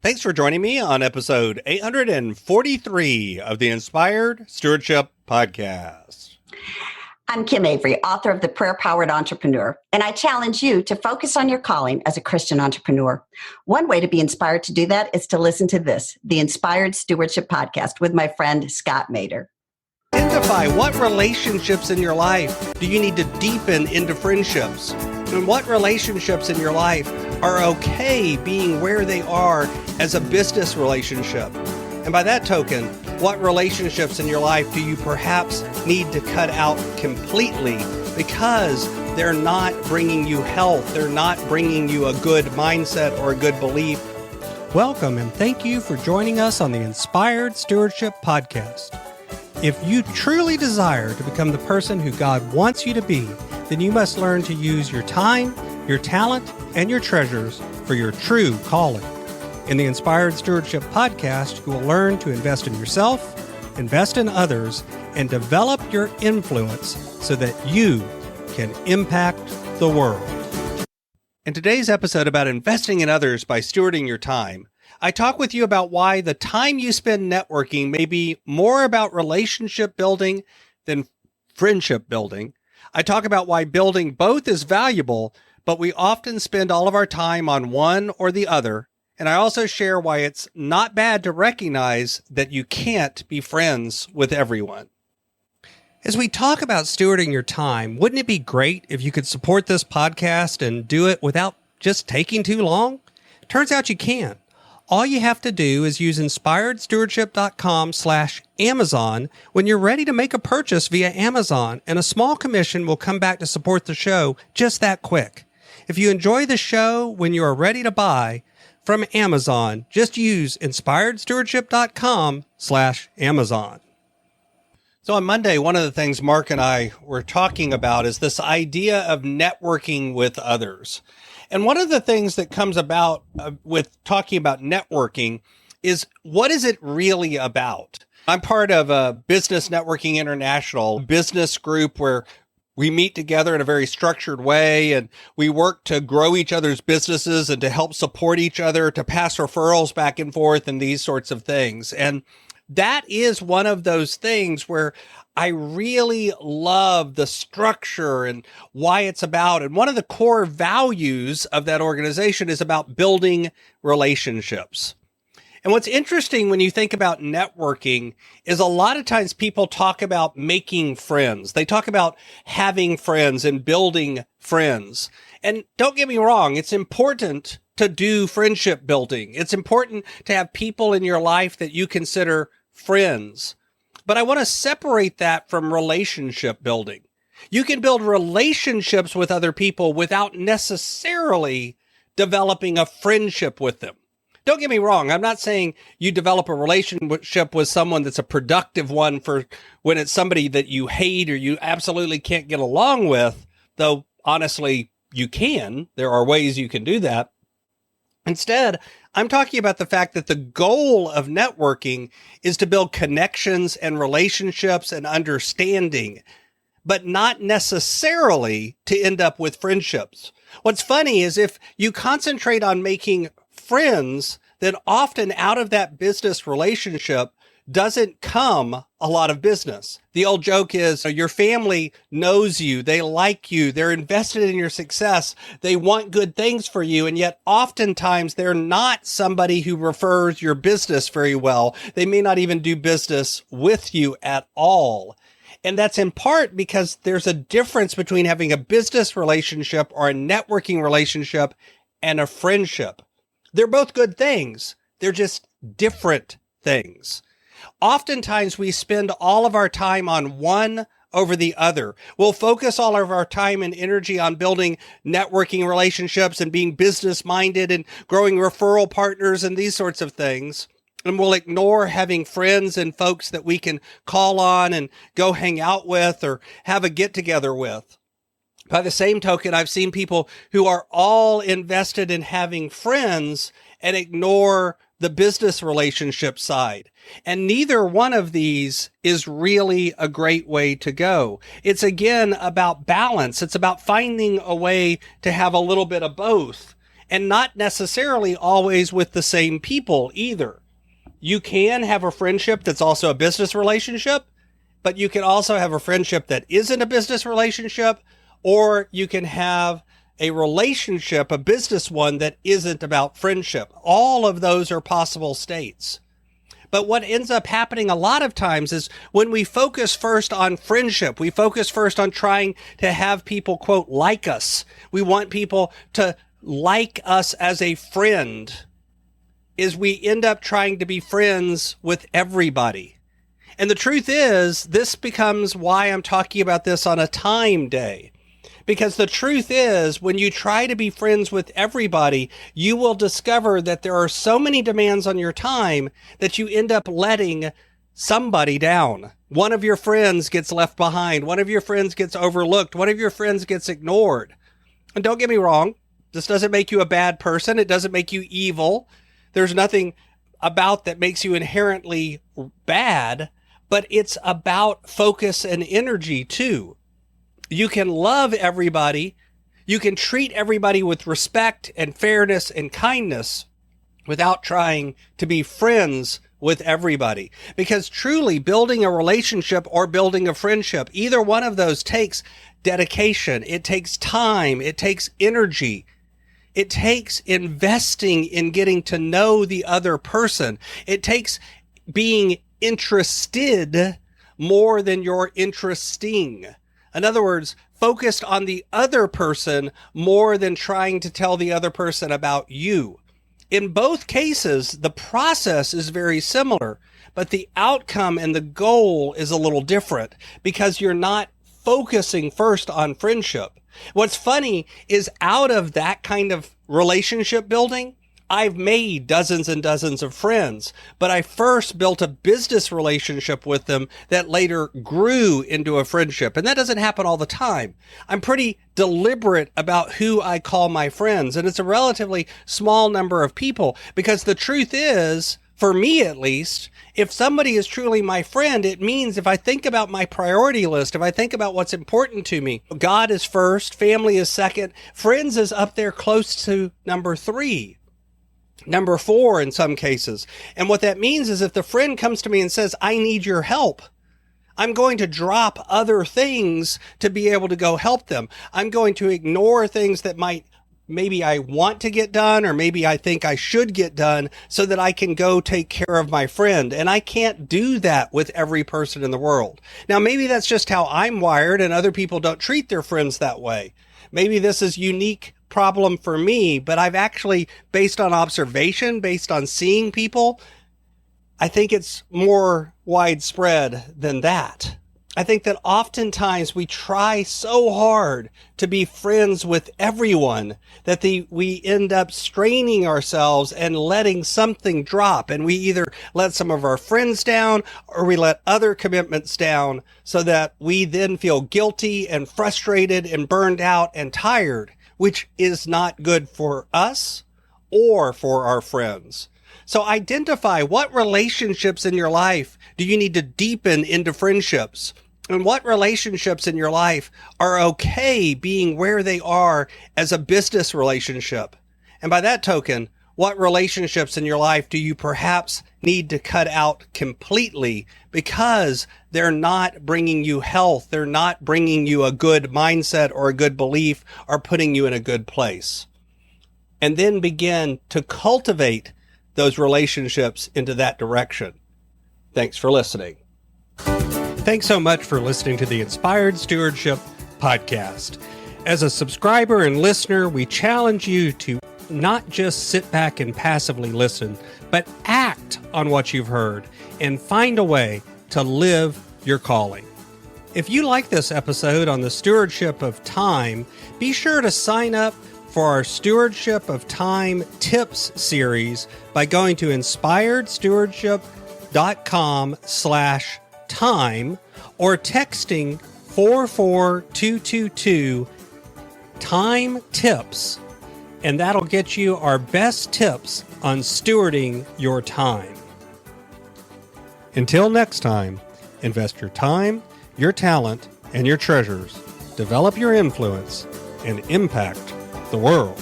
Thanks for joining me on episode 843 of the Inspired Stewardship Podcast. I'm Kim Avery, author of The Prayer-Powered Entrepreneur, and I challenge you to focus on your calling as a Christian entrepreneur. One way to be inspired to do that is to listen to this, the Inspired Stewardship Podcast with my friend Scott Mader. Identify what relationships in your life do you need to deepen into friendships, and what relationships in your life are okay being where they are as a business relationship. And by that token, what relationships in your life do you perhaps need to cut out completely because they're not bringing you health, they're not bringing you a good mindset or a good belief? Welcome and thank you for joining us on the Inspired Stewardship Podcast. If you truly desire to become the person who God wants you to be, then you must learn to use your time, your talent, and your treasures for your true calling. In the Inspired Stewardship Podcast, you will learn to invest in yourself, invest in others, and develop your influence so that you can impact the world. In today's episode about investing in others by stewarding your time, I talk with you about why the time you spend networking may be more about relationship building than friendship building. I talk about why building both is valuable, but we often spend all of our time on one or the other. And I also share why it's not bad to recognize that you can't be friends with everyone. As we talk about stewarding your time, wouldn't it be great if you could support this podcast and do it without just taking too long? Turns out you can. All you have to do is use inspiredstewardship.com/Amazon when you're ready to make a purchase via Amazon, and a small commission will come back to support the show just that quick. If you enjoy the show when you are ready to buy from Amazon, just use inspiredstewardship.com/Amazon. So on Monday, one of the things Mark and I were talking about is this idea of networking with others. And one of the things that comes about with talking about networking is, what is it really about? I'm part of a Business Networking International business group where we meet together in a very structured way, and we work to grow each other's businesses and to help support each other, to pass referrals back and forth and these sorts of things. And that is one of those things where I really love the structure and why it's about. And one of the core values of that organization is about building relationships. And what's interesting when you think about networking is a lot of times people talk about making friends. They talk about having friends and building friends. And don't get me wrong, it's important to do friendship building. It's important to have people in your life that you consider friends. But I want to separate that from relationship building. You can build relationships with other people without necessarily developing a friendship with them. Don't get me wrong. I'm not saying you develop a relationship with someone that's a productive one for when it's somebody that you hate or you absolutely can't get along with, though honestly, you can. There are ways you can do that. Instead, I'm talking about the fact that the goal of networking is to build connections and relationships and understanding, but not necessarily to end up with friendships. What's funny is if you concentrate on making friends, then often out of that business relationship doesn't come a lot of business. The old joke is your family knows you, they like you, they're invested in your success, they want good things for you, and yet oftentimes they're not somebody who refers your business very well. They may not even do business with you at all. And that's in part because there's a difference between having a business relationship or a networking relationship and a friendship. They're both good things. They're just different things. Oftentimes we spend all of our time on one over the other. We'll focus all of our time and energy on building networking relationships and being business minded and growing referral partners and these sorts of things. And we'll ignore having friends and folks that we can call on and go hang out with or have a get together with. By the same token, I've seen people who are all invested in having friends and ignore the business relationship side. And neither one of these is really a great way to go. It's again about balance. It's about finding a way to have a little bit of both. and not necessarily always with the same people either. You can have a friendship that's also a business relationship, but you can also have a friendship that isn't a business relationship, or you can have a relationship, a business one, that isn't about friendship. All of those are possible states. But what ends up happening a lot of times is when we focus first on friendship, we focus first on trying to have people, quote, like us. We want people to like us as a friend, is we end up trying to be friends with everybody. And the truth is, this becomes why I'm talking about this on a time day. Because the truth is, when you try to be friends with everybody, you will discover that there are so many demands on your time that you end up letting somebody down. One of your friends gets left behind. One of your friends gets overlooked. One of your friends gets ignored. And don't get me wrong, this doesn't make you a bad person. It doesn't make you evil. There's nothing about that makes you inherently bad, but it's about focus and energy too. You can love everybody. You can treat everybody with respect and fairness and kindness without trying to be friends with everybody. Because truly, building a relationship or building a friendship, either one of those takes dedication. It takes time. It takes energy. It takes investing in getting to know the other person. It takes being interested more than you're interesting. In other words, focused on the other person more than trying to tell the other person about you. In both cases, the process is very similar, but the outcome and the goal is a little different because you're not focusing first on friendship. What's funny is out of that kind of relationship building, I've made dozens and dozens of friends, but I first built a business relationship with them that later grew into a friendship. And that doesn't happen all the time. I'm pretty deliberate about who I call my friends, and it's a relatively small number of people because the truth is, for me at least, if somebody is truly my friend, it means if I think about my priority list, if I think about what's important to me, God is first, family is second, friends is up there close to number 3. Number 4 in some cases. And what that means is if the friend comes to me and says, I need your help, I'm going to drop other things to be able to go help them. I'm going to ignore things that maybe I want to get done or maybe I think I should get done so that I can go take care of my friend. And I can't do that with every person in the world. Now, maybe that's just how I'm wired and other people don't treat their friends that way. Maybe this is unique problem for me, but I've actually, based on observation, based on seeing people, I think it's more widespread than that. I think that oftentimes we try so hard to be friends with everyone that we end up straining ourselves and letting something drop. And we either let some of our friends down or we let other commitments down so that we then feel guilty and frustrated and burned out and tired, which is not good for us or for our friends. So identify what relationships in your life do you need to deepen into friendships, and what relationships in your life are okay being where they are as a business relationship. And by that token, what relationships in your life do you perhaps need to cut out completely because they're not bringing you health, they're not bringing you a good mindset or a good belief or putting you in a good place. And then begin to cultivate those relationships into that direction. Thanks for listening. Thanks so much for listening to the Inspired Stewardship Podcast. As a subscriber and listener, we challenge you to not just sit back and passively listen, but act on what you've heard and find a way to live your calling. If you like this episode on the stewardship of time, be sure to sign up for our Stewardship of Time Tips series by going to inspiredstewardship.com/time or texting 44222 time tips, and that'll get you our best tips on stewarding your time. Until next time, invest your time, your talent, and your treasures. Develop your influence and impact the world.